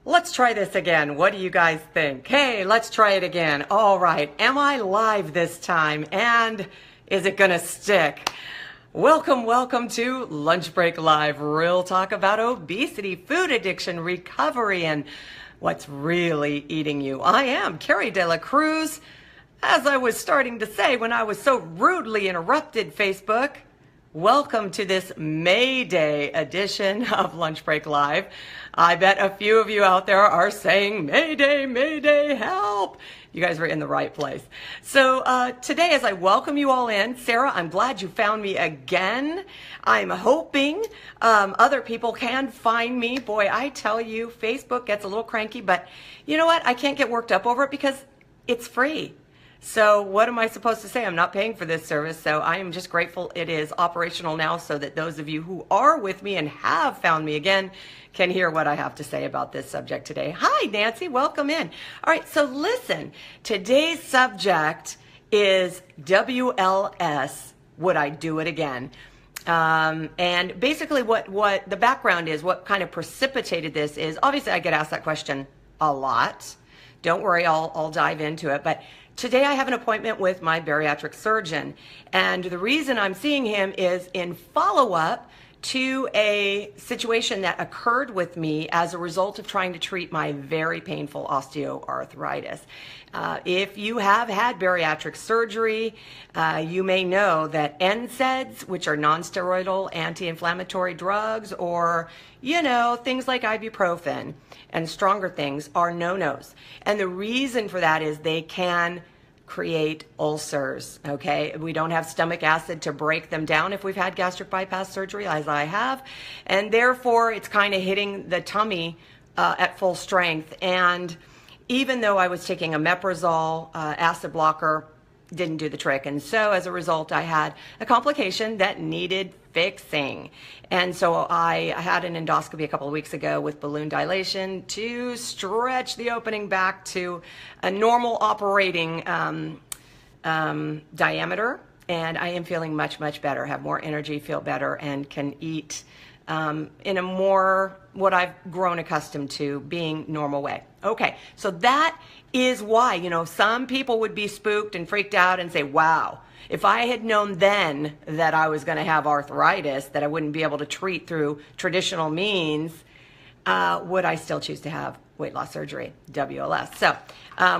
Let's try this again. What do you guys think? Hey, let's try it again. All right. Am I live this time? And is it going to stick? Welcome to Lunch Break Live. Real talk about obesity, food addiction, recovery, and what's really eating you. I am Carrie De La Cruz. As I was starting to say when I was so rudely interrupted, Facebook, welcome to this May Day edition of Lunch Break Live. I bet a few of you out there are saying, May Day, help. You guys are in the right place. So today, as I welcome you all in, Sarah, I'm glad you found me again. I'm hoping other people can find me. Boy, I tell you, Facebook gets a little cranky, but you know what? I can't get worked up over it because it's free. So what am I supposed to say? I'm not paying for this service, so I am just grateful it is operational now so that those of you who are with me and have found me again can hear what I have to say about this subject today. Hi, Nancy. Welcome in. All right, so listen. Today's subject is WLS, Would I Do It Again? And basically what the background is, what kind of precipitated this is, obviously I get asked that question a lot. Don't worry, I'll dive into it. But today I have an appointment with my bariatric surgeon. And the reason I'm seeing him is in follow-up to a situation that occurred with me as a result of trying to treat my very painful osteoarthritis. If you have had bariatric surgery, you may know that NSAIDs, which are non-steroidal anti-inflammatory drugs, or, you know, things like ibuprofen and stronger things are no-nos. And the reason for that is they can create ulcers, okay? We don't have stomach acid to break them down if we've had gastric bypass surgery, as I have, and therefore it's kind of hitting the tummy at full strength. And even though I was taking a omeprazole acid blocker, didn't do the trick. And so as a result, I had a complication that needed fixing. And so I had an endoscopy a couple of weeks ago with balloon dilation to stretch the opening back to a normal operating diameter. And I am feeling much better, have more energy, feel better, and can eat in a more, what I've grown accustomed to, being normal way. Okay, so that is why, you know, some people would be spooked and freaked out and say, wow, if I had known then that I was going to have arthritis, that I wouldn't be able to treat through traditional means, would I still choose to have weight loss surgery, WLS? So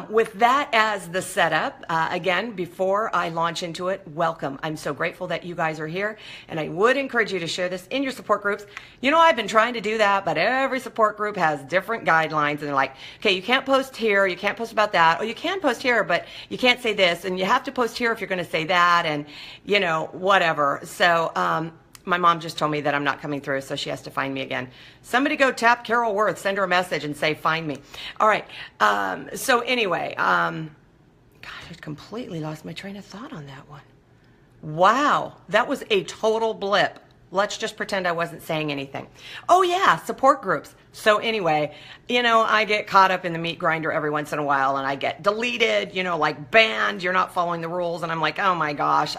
with that as the setup, again, before I launch into it, welcome. I'm so grateful that you guys are here, and I would encourage you to share this in your support groups. You know, I've been trying to do that, but every support group has different guidelines, and they're like, okay, you can't post here, you can't post about that, or you can post here, but you can't say this, and you have to post here if you're going to say that, and, you know, whatever. So my mom just told me that I'm not coming through, so she has to find me again. Somebody go tap Carol Worth, send her a message and say, find me. All right. So anyway, God, I completely lost my train of thought on that one. Wow. That was a total blip. Let's just pretend I wasn't saying anything. Oh yeah, support groups. So anyway, you know, I get caught up in the meat grinder every once in a while, and I get deleted, you know, like banned, you're not following the rules. And I'm like, oh my gosh,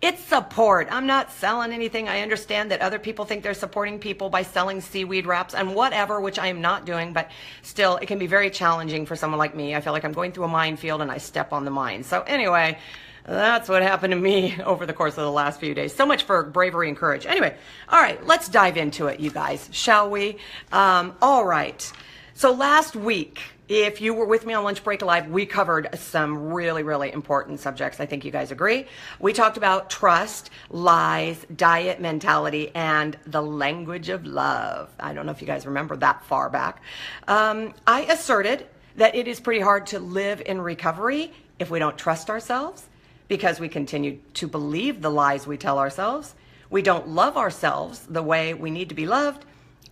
it's support. I'm not selling anything. I understand that other people think they're supporting people by selling seaweed wraps and whatever, which I am not doing, but still it can be very challenging for someone like me. I feel like I'm going through a minefield and I step on the mine. So anyway, that's what happened to me over the course of the last few days. So much for bravery and courage. Anyway, all right, let's dive into it, you guys, shall we? All right. So last week, if you were with me on Lunch Break Live, we covered some really important subjects. I think you guys agree. We talked about trust, lies, diet mentality, and the language of love. I don't know if you guys remember that far back. I asserted that it is pretty hard to live in recovery if we don't trust ourselves, because we continue to believe the lies we tell ourselves. We don't love ourselves the way we need to be loved,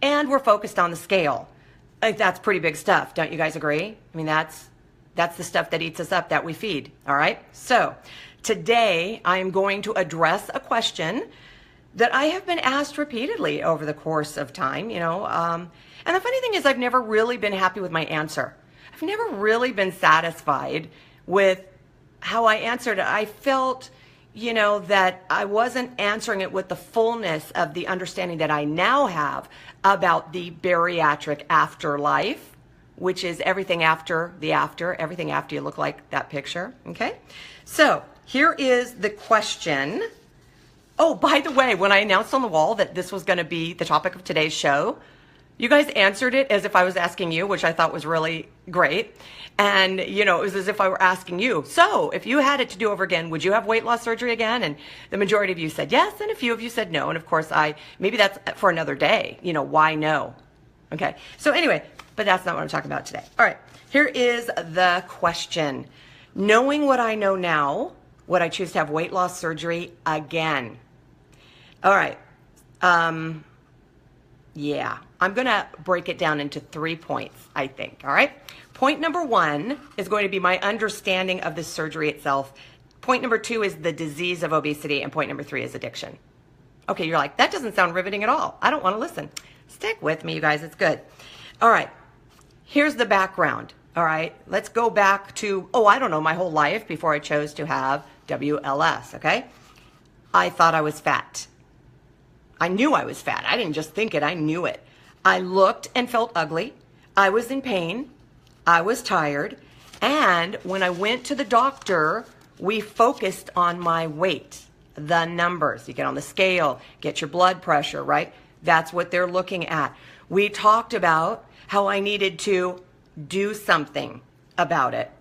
and we're focused on the scale. That's pretty big stuff. Don't you guys agree? I mean, that's the stuff that eats us up, that we feed. All right. So today I am going to address a question that I have been asked repeatedly over the course of time, you know, and the funny thing is I've never really been happy with my answer. I've never really been satisfied with how I answered it. I felt, that I wasn't answering it with the fullness of the understanding that I now have about the bariatric afterlife, which is everything after the after, everything after you look like that picture, okay? So here is the question. Oh, by the way, when I announced on the wall that this was going to be the topic of today's show, you guys answered it as if I was asking you, which I thought was really great. And, it was as if I were asking you. So if you had it to do over again, would you have weight loss surgery again? And the majority of you said yes, and a few of you said no. And of course, maybe that's for another day. Why no? Okay. So anyway, but that's not what I'm talking about today. All right. Here is the question. Knowing what I know now, would I choose to have weight loss surgery again? All right. Yeah, I'm going to break it down into 3 points, I think. All right. Point number 1 is going to be my understanding of the surgery itself. Point number 2 is the disease of obesity. And point number 3 is addiction. Okay, you're like, that doesn't sound riveting at all. I don't want to listen. Stick with me, you guys. It's good. All right. Here's the background. All right. Let's go back to, I don't know, my whole life before I chose to have WLS. Okay. I thought I was fat. I knew I was fat. I didn't just think it. I knew it. I looked and felt ugly. I was in pain. I was tired. And when I went to the doctor, we focused on my weight, the numbers. You get on the scale, get your blood pressure, right? That's what they're looking at. We talked about how I needed to do something about it.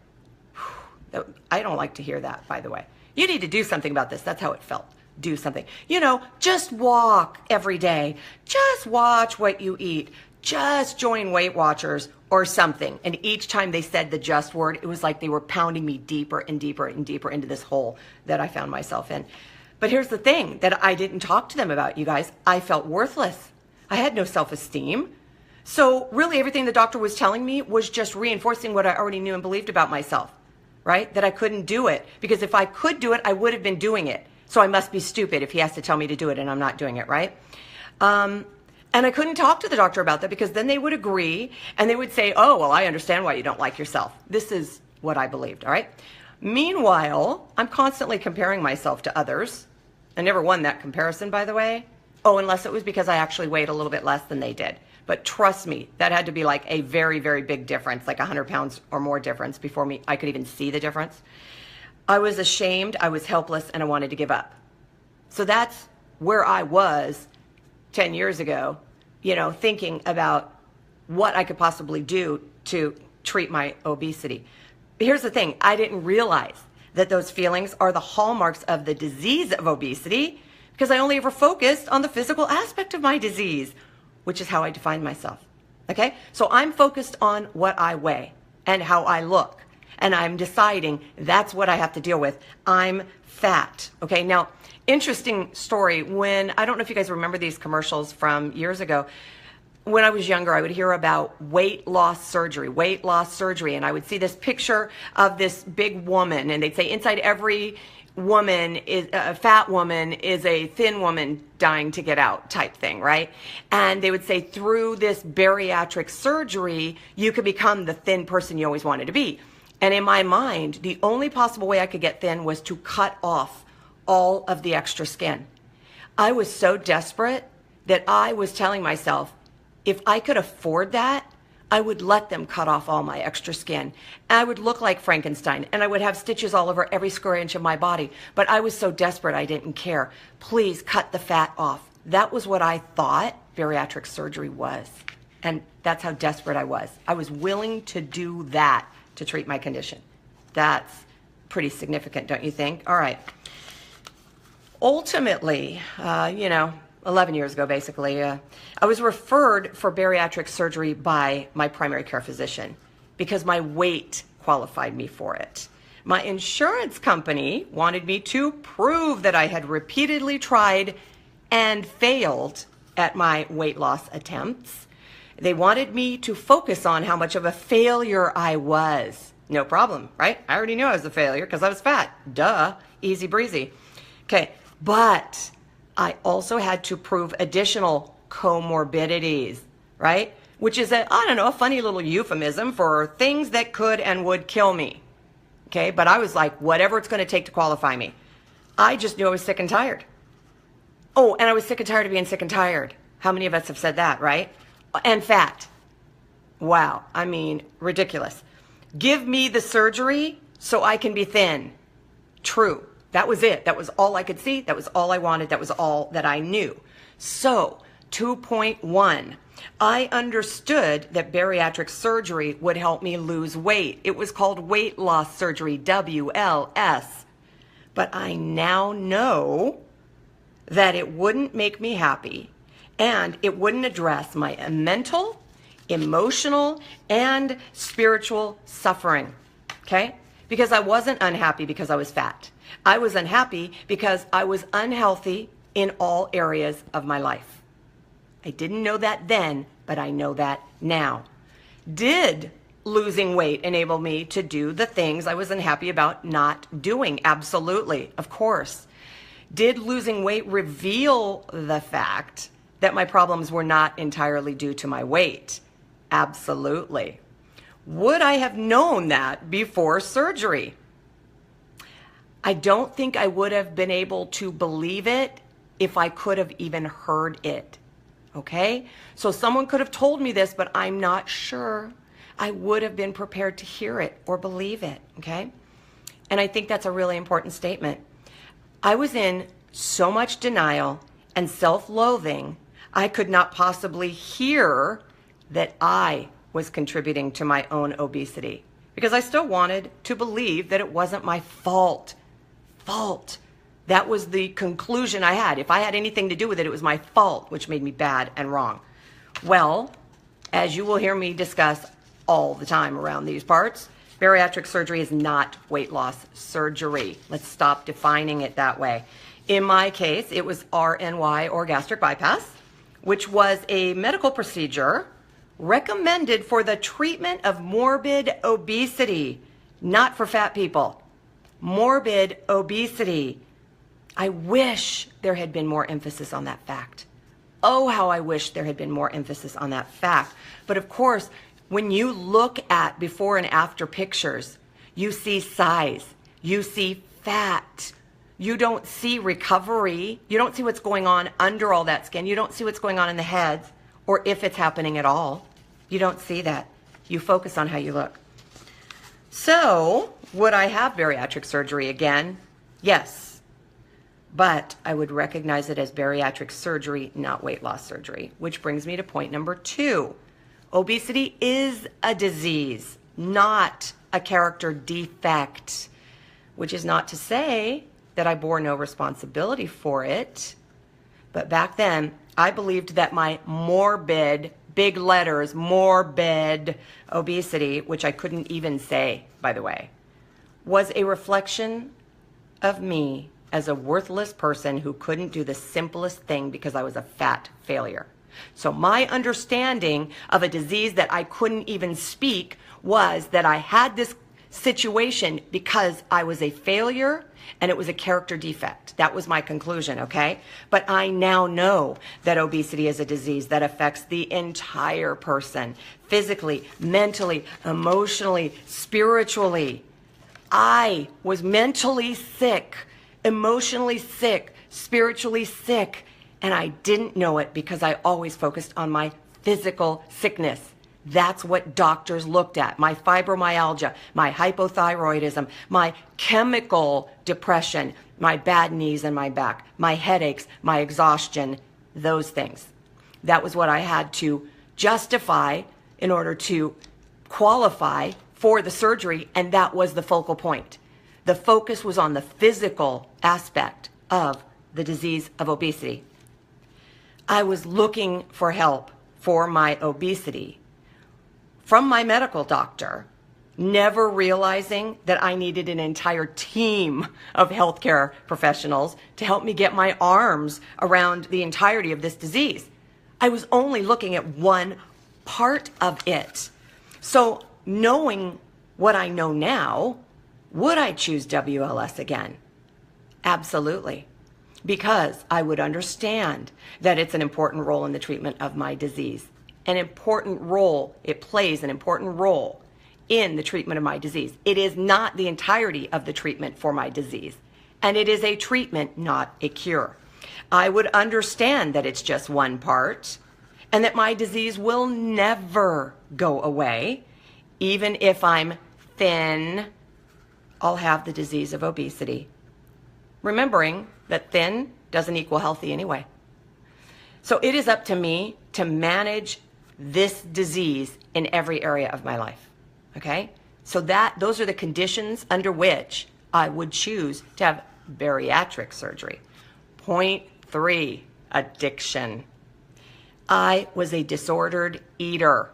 I don't like to hear that, by the way. You need to do something about this. That's how it felt. Do something. Just walk every day. Just watch what you eat. Just join Weight Watchers or something. And each time they said the just word, it was like they were pounding me deeper and deeper and deeper into this hole that I found myself in. But here's the thing that I didn't talk to them about, you guys. I felt worthless. I had no self-esteem. So really everything the doctor was telling me was just reinforcing what I already knew and believed about myself, right? That I couldn't do it. Because if I could do it, I would have been doing it. So I must be stupid if he has to tell me to do it and I'm not doing it, right? And I couldn't talk to the doctor about that because then they would agree and they would say, oh, well, I understand why you don't like yourself. This is what I believed, all right? Meanwhile, I'm constantly comparing myself to others. I never won that comparison, by the way. Oh, unless it was because I actually weighed a little bit less than they did. But trust me, that had to be like a very, very big difference, like 100 pounds or more difference before I could even see the difference. I was ashamed, I was helpless, and I wanted to give up. So that's where I was 10 years ago, thinking about what I could possibly do to treat my obesity. But here's the thing, I didn't realize that those feelings are the hallmarks of the disease of obesity because I only ever focused on the physical aspect of my disease, which is how I define myself. Okay? So I'm focused on what I weigh and how I look. And I'm deciding that's what I have to deal with. I'm fat. Okay. Now, interesting story. I don't know if you guys remember these commercials from years ago. When I was younger, I would hear about weight loss surgery. And I would see this picture of this big woman and they'd say inside every woman is a fat woman is a thin woman dying to get out type thing, right? And they would say through this bariatric surgery, you could become the thin person you always wanted to be. And in my mind, the only possible way I could get thin was to cut off all of the extra skin. I was so desperate that I was telling myself, if I could afford that, I would let them cut off all my extra skin. And I would look like Frankenstein and I would have stitches all over every square inch of my body. But I was so desperate, I didn't care. Please cut the fat off. That was what I thought bariatric surgery was. And that's how desperate I was. I was willing to do that to treat my condition. That's pretty significant, don't you think? All right. Ultimately, 11 years ago, basically, I was referred for bariatric surgery by my primary care physician because my weight qualified me for it. My insurance company wanted me to prove that I had repeatedly tried and failed at my weight loss attempts. They wanted me to focus on how much of a failure I was. No problem, right? I already knew I was a failure because I was fat. Duh, easy breezy. Okay, but I also had to prove additional comorbidities, right? Which is a funny little euphemism for things that could and would kill me. Okay, but I was like, whatever it's going to take to qualify me. I just knew I was sick and tired. Oh, and I was sick and tired of being sick and tired. How many of us have said that, right? And fat. Wow, I mean, ridiculous. Give me the surgery so I can be thin. True. That was it. That was all I could see. That was all I wanted. That was all that I knew. So, 2.1. I understood that bariatric surgery would help me lose weight. It was called weight loss surgery, WLS. But I now know that it wouldn't make me happy and it wouldn't address my mental, emotional, and spiritual suffering, okay? Because I wasn't unhappy because I was fat. I was unhappy because I was unhealthy in all areas of my life. I didn't know that then, but I know that now. Did losing weight enable me to do the things I was unhappy about not doing? Absolutely, of course. Did losing weight reveal the fact that my problems were not entirely due to my weight? Absolutely. Would I have known that before surgery? I don't think I would have been able to believe it if I could have even heard it. Okay? So someone could have told me this, but I'm not sure I would have been prepared to hear it or believe it. Okay? And I think that's a really important statement. I was in so much denial and self-loathing, I could not possibly hear that I was contributing to my own obesity because I still wanted to believe that it wasn't my fault. That was the conclusion I had. If I had anything to do with it, it was my fault, which made me bad and wrong. Well, as you will hear me discuss all the time around these parts, bariatric surgery is not weight loss surgery. Let's stop defining it that way. In my case, it was RNY or gastric bypass, which was a medical procedure recommended for the treatment of morbid obesity, not for fat people. Morbid obesity. I wish there had been more emphasis on that fact. Oh, how I wish there had been more emphasis on that fact. But of course, when you look at before and after pictures, you see size, you see fat, you don't see recovery, you don't see what's going on under all that skin, you don't see what's going on in the heads, or if it's happening at all. You don't see that. You focus on how you look. So, would I have bariatric surgery again? Yes. But I would recognize it as bariatric surgery, not weight loss surgery, which brings me to point number 2. Obesity is a disease, not a character defect, which is not to say that I bore no responsibility for it. But back then, I believed that my morbid, big letters, morbid obesity, which I couldn't even say, by the way, was a reflection of me as a worthless person who couldn't do the simplest thing because I was a fat failure. So my understanding of a disease that I couldn't even speak was that I had this situation because I was a failure and it was a character defect. That was my conclusion, okay? But I now know that obesity is a disease that affects the entire person, physically, mentally, emotionally, spiritually. I was mentally sick, emotionally sick, spiritually sick, and I didn't know it because I always focused on my physical sickness. That's what doctors looked at. My fibromyalgia, my hypothyroidism, my chemical depression, my bad knees and my back, my headaches, my exhaustion, those things. That was what I had to justify in order to qualify for the surgery, and that was the focal point. The focus was on the physical aspect of the disease of obesity. I was looking for help for my obesity from my medical doctor, never realizing that I needed an entire team of healthcare professionals to help me get my arms around the entirety of this disease. I was only looking at one part of it. So knowing what I know now, would I choose WLS again? Absolutely. Because I would understand that it's an important role in the treatment of my disease. An important role, it plays an important role in the treatment of my disease. It is not the entirety of the treatment for my disease. and it is a treatment, not a cure. I would understand that it's just one part and that my disease will never go away. Even if I'm thin, I'll have the disease of obesity. Remembering that thin doesn't equal healthy anyway. So it is up to me to manage this disease in every area of my life. Okay? So those are the conditions under which I would choose to have bariatric surgery. Point 3, addiction. I was a disordered eater.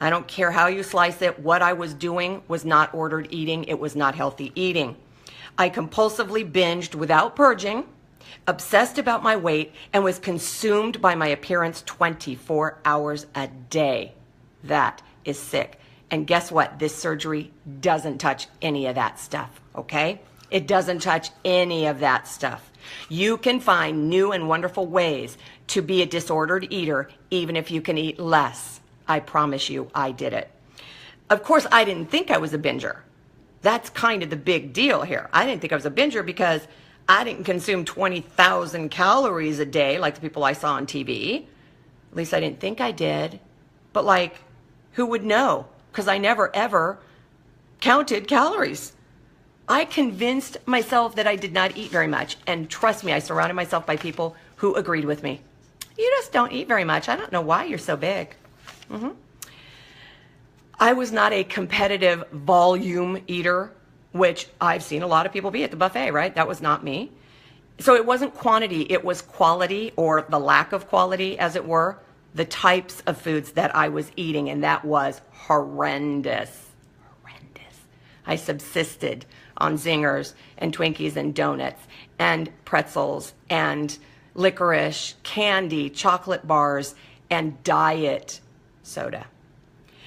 I don't care how you slice it. What I was doing was not ordered eating. It was not healthy eating. I compulsively binged without purging, obsessed about my weight, and was consumed by my appearance 24 hours a day. That is sick. And guess what? This surgery doesn't touch any of that stuff, okay? It doesn't touch any of that stuff. You can find new and wonderful ways to be a disordered eater, even if you can eat less. I promise you, I did it. Of course, I didn't think I was a binger. That's kind of the big deal here. I didn't think I was a binger because I didn't consume 20,000 calories a day like the people I saw on TV. At least I didn't think I did. But like, who would know? Because I never ever counted calories. I convinced myself that I did not eat very much. And trust me, I surrounded myself by people who agreed with me. You just don't eat very much. I don't know why you're so big. I was not a competitive volume eater, which I've seen a lot of people be at the buffet, right? That was not me. So it wasn't quantity, it was quality, or the lack of quality, as it were, the types of foods that I was eating, and that was horrendous. Horrendous. I subsisted on zingers and Twinkies and donuts and pretzels and licorice, candy, chocolate bars, and diet soda.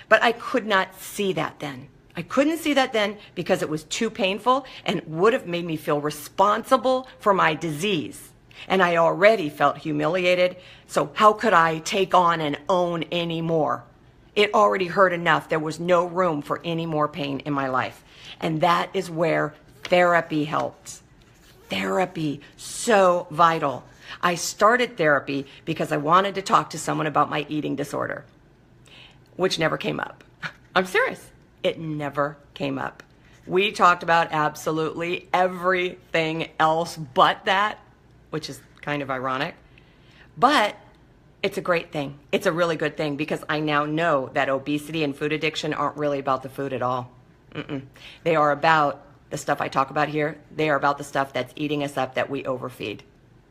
But I could not see that then. I couldn't see that then because it was too painful and would have made me feel responsible for my disease. And I already felt humiliated, so how could I take on and own any more? It already hurt enough. There was no room for any more pain in my life. And that is where therapy helped. Therapy, so vital. I started therapy because I wanted to talk to someone about my eating disorder, which never came up. I'm serious. It never came up. We talked about absolutely everything else but that, which is kind of ironic. But it's a great thing. It's a really good thing because I now know that obesity and food addiction aren't really about the food at all. They are about the stuff I talk about here. They are about the stuff that's eating us up that we overfeed.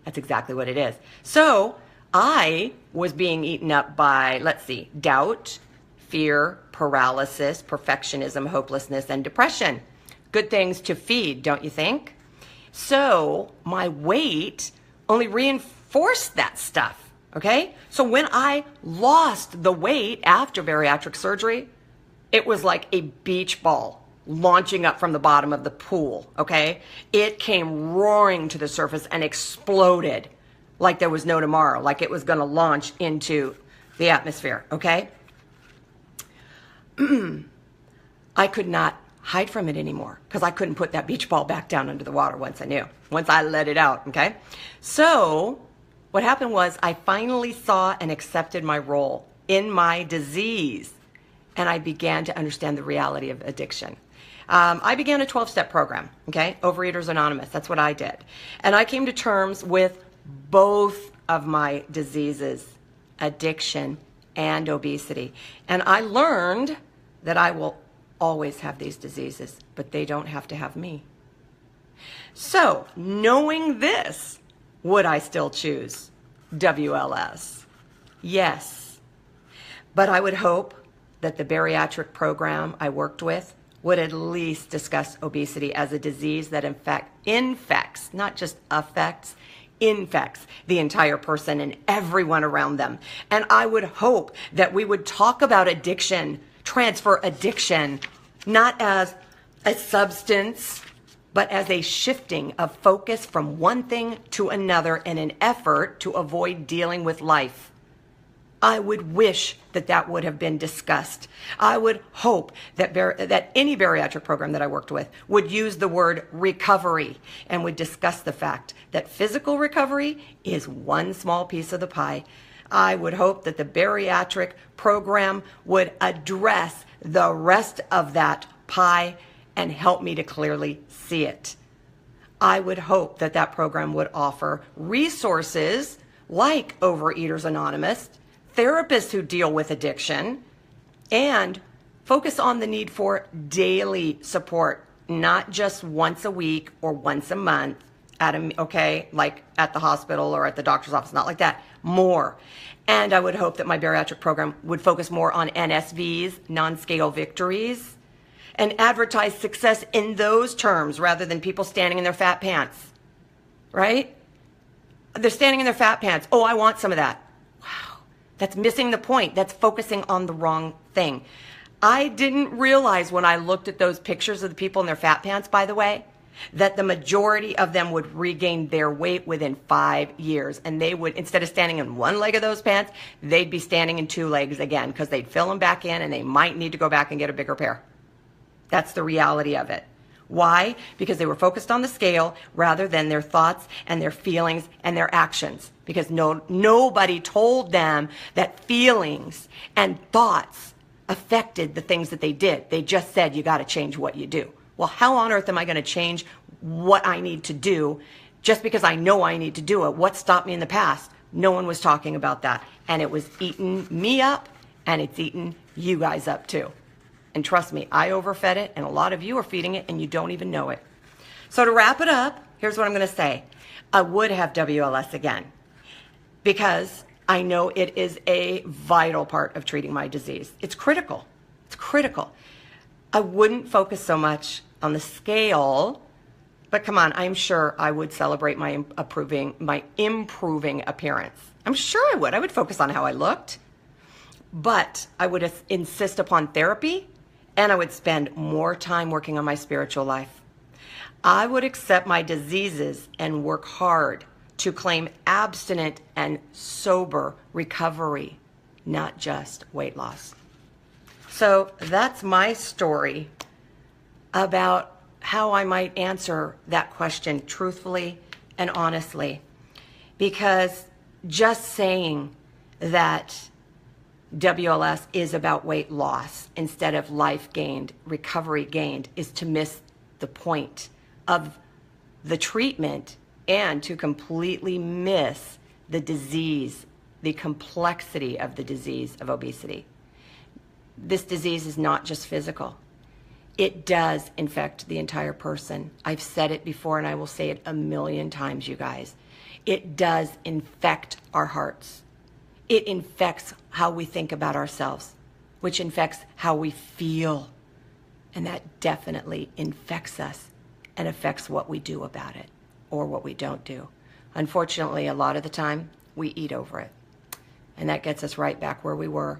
That's exactly what it is. So I was being eaten up by, let's see, doubt, fear, paralysis, perfectionism, hopelessness, and depression. Good things to feed, don't you think? So my weight only reinforced that stuff, okay? So when I lost the weight after bariatric surgery, it was like a beach ball launching up from the bottom of the pool, okay? It came roaring to the surface and exploded like there was no tomorrow, like it was gonna launch into the atmosphere, okay? I could not hide from it anymore because I couldn't put that beach ball back down under the water once I let it out, okay? So what happened was I finally saw and accepted my role in my disease, and I began to understand the reality of addiction. I began a 12-step program, okay? Overeaters Anonymous, that's what I did. And I came to terms with both of my diseases, addiction and obesity. And I learned that I will always have these diseases, but they don't have to have me. So, knowing this, would I still choose WLS? Yes. But I would hope that the bariatric program I worked with would at least discuss obesity as a disease that infects, not just affects, infects the entire person and everyone around them. And I would hope that we would talk about addiction, transfer addiction, not as a substance, but as a shifting of focus from one thing to another in an effort to avoid dealing with life. I would wish that that would have been discussed. I would hope that any bariatric program that I worked with would use the word recovery and would discuss the fact that physical recovery is one small piece of the pie. I would hope that the bariatric program would address the rest of that pie and help me to clearly see it. I would hope that that program would offer resources like Overeaters Anonymous, therapists who deal with addiction, and focus on the need for daily support, not just once a week or once a month like at the hospital or at the doctor's office, not like that, more. And I would hope that my bariatric program would focus more on NSVs, non-scale victories, and advertise success in those terms rather than people standing in their fat pants, right? They're standing in their fat pants. Oh, I want some of that. Wow, that's missing the point. That's focusing on the wrong thing. I didn't realize when I looked at those pictures of the people in their fat pants, by the way, that the majority of them would regain their weight within 5 years. And they would, instead of standing in one leg of those pants, they'd be standing in 2 legs again because they'd fill them back in and they might need to go back and get a bigger pair. That's the reality of it. Why? Because they were focused on the scale rather than their thoughts and their feelings and their actions. Because nobody told them that feelings and thoughts affected the things that they did. They just said, you got to change what you do. Well, how on earth am I going to change what I need to do just because I know I need to do it? What stopped me in the past? No one was talking about that. And it was eating me up, and it's eating you guys up too. And trust me, I overfed it, and a lot of you are feeding it, and you don't even know it. So to wrap it up, here's what I'm going to say. I would have WLS again because I know it is a vital part of treating my disease. It's critical. It's critical. I wouldn't focus so much on the scale, but come on, I'm sure I would celebrate my improving appearance. I'm sure I would. I would focus on how I looked, but I would insist upon therapy, and I would spend more time working on my spiritual life. I would accept my diseases and work hard to claim abstinent and sober recovery, not just weight loss. So that's my story about how I might answer that question truthfully and honestly. Because just saying that WLS is about weight loss instead of life gained, recovery gained, is to miss the point of the treatment and to completely miss the disease, the complexity of the disease of obesity. This disease is not just physical. It does infect the entire person. I've said it before and I will say it 1,000,000 times, you guys. It does infect our hearts. It infects how we think about ourselves, which infects how we feel. And that definitely infects us and affects what we do about it or what we don't do. Unfortunately, a lot of the time, we eat over it. And that gets us right back where we were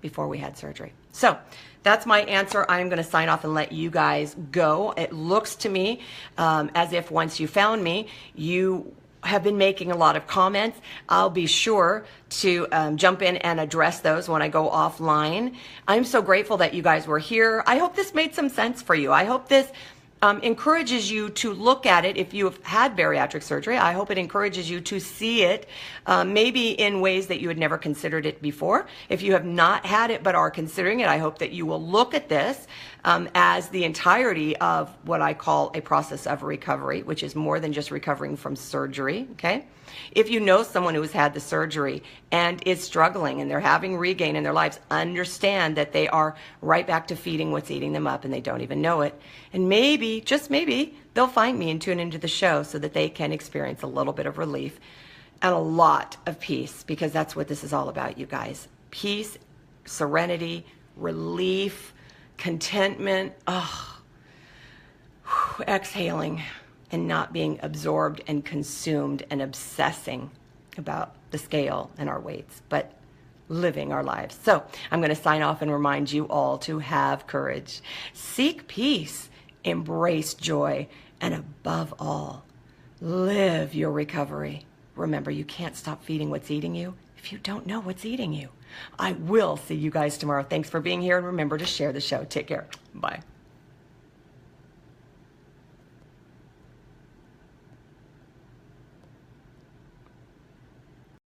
before we had surgery. So that's my answer. I'm going to sign off and let you guys go. It looks to me as if once you found me, you have been making a lot of comments. I'll be sure to jump in and address those when I go offline. I'm so grateful that you guys were here. I hope this made some sense for you. I hope this encourages you to look at it. If you have had bariatric surgery, I hope it encourages you to see it maybe in ways that you had never considered it before. If you have not had it but are considering it, I hope that you will look at this as the entirety of what I call a process of recovery, which is more than just recovering from surgery, okay? If you know someone who has had the surgery and is struggling and they're having regain in their lives, understand that they are right back to feeding what's eating them up and they don't even know it. And maybe, just maybe, they'll find me and tune into the show so that they can experience a little bit of relief and a lot of peace, because that's what this is all about, you guys. Peace, serenity, relief, contentment, exhaling, and not being absorbed and consumed and obsessing about the scale and our weights, but living our lives. So I'm going to sign off and remind you all to have courage, seek peace, embrace joy, and above all, live your recovery. Remember, you can't stop feeding what's eating you if you don't know what's eating you. I will see you guys tomorrow. Thanks for being here, and remember to share the show. Take care. Bye.